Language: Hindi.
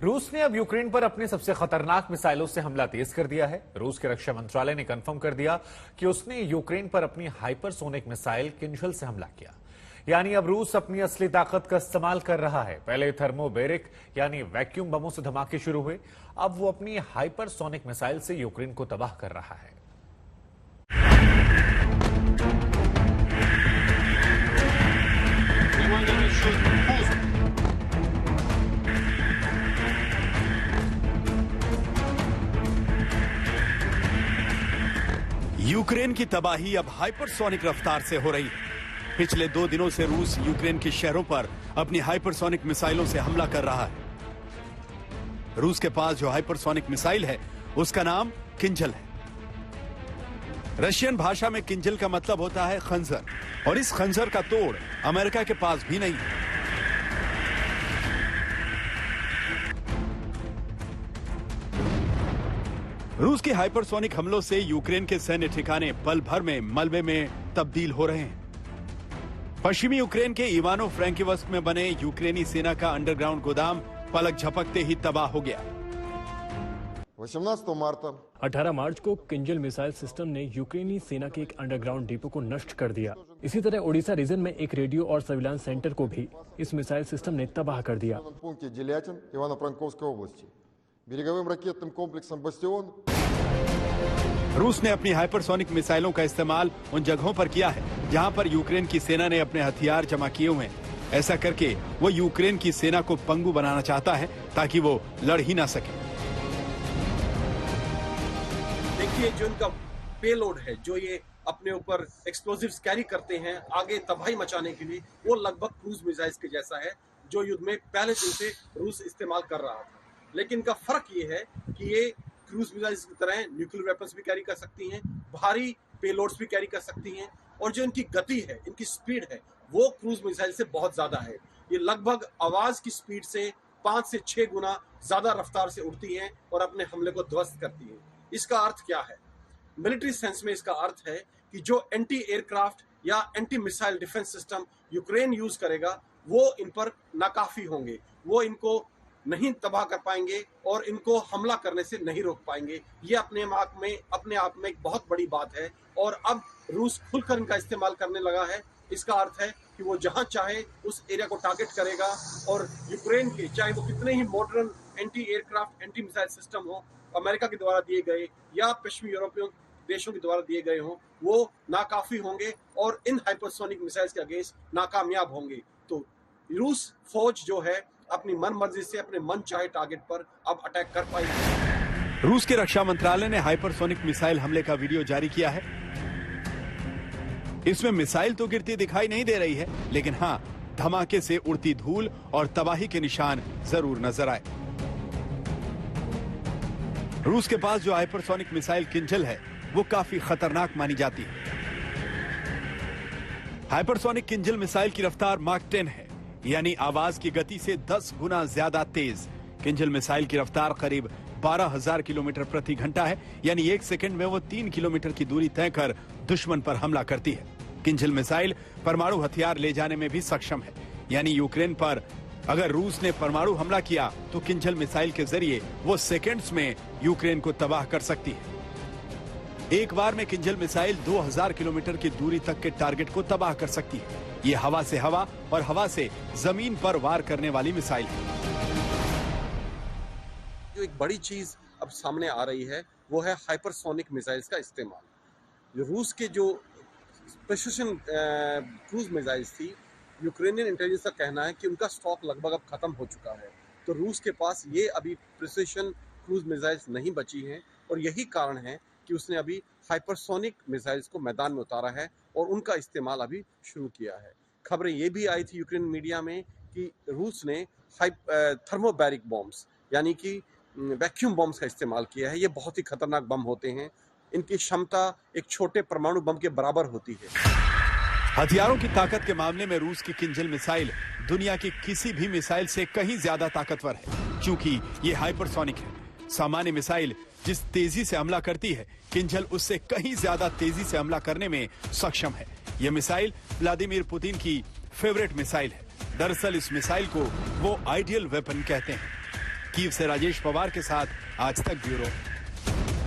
रूस ने अब यूक्रेन पर अपने सबसे खतरनाक मिसाइलों से हमला तेज कर दिया है। रूस के रक्षा मंत्रालय ने कंफर्म कर दिया कि उसने यूक्रेन पर अपनी हाइपरसोनिक मिसाइल किंजल से हमला किया। यानी अब रूस अपनी असली ताकत का इस्तेमाल कर रहा है। पहले थर्मोबेरिक यानी वैक्यूम बमों से धमाके शुरू हुए, अब वो अपनी हाइपरसोनिक मिसाइल से यूक्रेन को तबाह कर रहा है। यूक्रेन की तबाही अब हाइपरसोनिक रफ्तार से हो रही है। पिछले 2 दिनों से रूस यूक्रेन के शहरों पर अपनी हाइपरसोनिक मिसाइलों से हमला कर रहा है। रूस के पास जो हाइपरसोनिक मिसाइल है उसका नाम किंजल है। रशियन भाषा में किंजल का मतलब होता है खंजर, और इस खंजर का तोड़ अमेरिका के पास भी नहीं है। रूस के हाइपरसोनिक हमलों से यूक्रेन के सैन्य ठिकाने पल भर में मलबे में तब्दील हो रहे हैं। पश्चिमी यूक्रेन के इवानो फ्रैंकिवस्क में बने यूक्रेनी सेना का अंडरग्राउंड गोदाम पलक झपकते ही तबाह हो गया। 18 मार्च को किंजल मिसाइल सिस्टम ने यूक्रेनी सेना के एक अंडरग्राउंड डिपो को नष्ट कर दिया। इसी तरह ओडिशा रीजन में एक रेडियो और सर्विलांस सेंटर को भी इस मिसाइल सिस्टम ने तबाह कर दिया। रूस ने अपनी हाइपरसोनिक मिसाइलों का इस्तेमाल उन जगहों पर किया है जहां पर यूक्रेन की सेना ने अपने हथियार जमा किए हुए हैं। ऐसा करके वो यूक्रेन की सेना को पंगु बनाना चाहता है ताकि वो लड़ ही ना सके। देखिए, जो इनका पेलोड है, जो ये अपने ऊपर एक्सप्लोजिव्स कैरी करते हैं आगे तबाही मचाने के लिए, वो लगभग क्रूज मिसाइल्स के जैसा है जो युद्ध में पहले दिन से रूस इस्तेमाल कर रहा था। लेकिन इनका फर्क ये है कि ये क्रूज मिसाइल्स की तरह न्यूक्लियर वेपन्स भी कैरी कर सकती हैं, भारी पेलोड्स भी कैरी कर सकती हैं, और जो इनकी गति है, इनकी स्पीड है, वो क्रूज मिसाइल से बहुत ज्यादा है। ये लगभग आवाज की स्पीड से 5 से 6 गुना ज्यादा रफ्तार से उड़ती हैं और अपने हमले को ध्वस्त करती हैं। इसका अर्थ क्या है? मिलिट्री सेंस में इसका अर्थ है कि जो एंटी एयरक्राफ्ट या anti missile defence system Ukraine use करेगा वो इन पर नाकाफी होंगे, वो इनको नहीं तबाह कर पाएंगे और इनको हमला करने से नहीं रोक पाएंगे। ये अपने आप में एक बहुत बड़ी बात है, और अब रूस खुलकर इनका इस्तेमाल करने लगा है। इसका अर्थ है कि वो जहां चाहे उस एरिया को टारगेट करेगा, और यूक्रेन के चाहे वो कितने ही modern anti aircraft anti missile system हो, अमेरिका के द्वारा दिए गए या पश्चिमी यूरोपीय देशों के द्वारा दिए गए हों, वो नाकाफी होंगे और इन हाइपरसोनिक मिसाइल्स के अगेंस्ट नाकामयाब होंगे। तो रूस फौज जो है अपनी मन मर्जी से अपने मन चाहे टारगेट पर अब अटैक कर पाएगी। रूस के रक्षा मंत्रालय ने हाइपरसोनिक मिसाइल हमले का वीडियो जारी किया है। इसमें मिसाइल तो गिरती दिखाई नहीं दे रही है, लेकिन हां, धमाके से उड़ती धूल और तबाही के निशान जरूर नजर आए। रूस के पास जो हाइपरसोनिक मिसाइल किंजल है वो काफी खतरनाक मानी जाती है। हाइपरसोनिक किंजल मिसाइल की रफ्तार माक 10 है, यानी आवाज की गति से 10 गुना ज्यादा तेज। किंजल मिसाइल की रफ्तार करीब 12,000 किलोमीटर प्रति घंटा है, यानी 1 सेकंड में वो 3 किलोमीटर की दूरी तय कर दुश्मन पर हमला करती है। किंजल मिसाइल परमाणु हथियार ले जाने में भी सक्षम है, यानी यूक्रेन पर अगर रूस ने परमाणु हमला किया तो किंजल मिसाइल के जरिए वो सेकंड्स में यूक्रेन को तबाह कर सकती है। एक बार में किंजल मिसाइल 2000 किलोमीटर की दूरी तक के टारगेट को तबाह कर सकती है। ये हवा से हवा और हवा से जमीन पर वार करने वाली मिसाइल है। जो एक बड़ी चीज अब सामने आ रही है वो है हाइपरसोनिक मिसाइल्स का इस्तेमाल। रूस के जो प्रिसिशन क्रूज मिसाइल्स थी, यूक्रेनियन इंटेलिजेंस का कहना है कि उनका स्टॉक लगभग अब खत्म हो चुका है। तो रूस के पास ये अभी प्रिसिशन क्रूज मिसाइल्स नहीं बची हैं, और यही कारण है कि उसने अभी हाइपरसोनिक मिसाइल्स को मैदान में उतारा है और उनका इस्तेमाल अभी शुरू किया है। खबरें ये भी आई थी यूक्रेन मीडिया में कि रूस ने थर्मोबैरिक बॉम्ब्स यानी कि वैक्यूम बॉम्ब्स का इस्तेमाल किया है। ये बहुत ही खतरनाक बम होते हैं, इनकी क्षमता एक छोटे परमाणु बम के बराबर होती है। हथियारों की ताकत के मामले में रूस की किंजल मिसाइल दुनिया की किसी भी मिसाइल से कहीं ज्यादा ताकतवर है, क्योंकि ये हाइपरसोनिक है। सामान्य मिसाइल जिस तेजी से हमला करती है, किंजल उससे कहीं ज्यादा तेजी से हमला करने में सक्षम है। यह मिसाइल व्लादिमीर पुतिन की फेवरेट मिसाइल है। दरअसल इस मिसाइल को वो आइडियल वेपन कहते हैं। कीव से राजेश पवार के साथ आज तक ब्यूरो।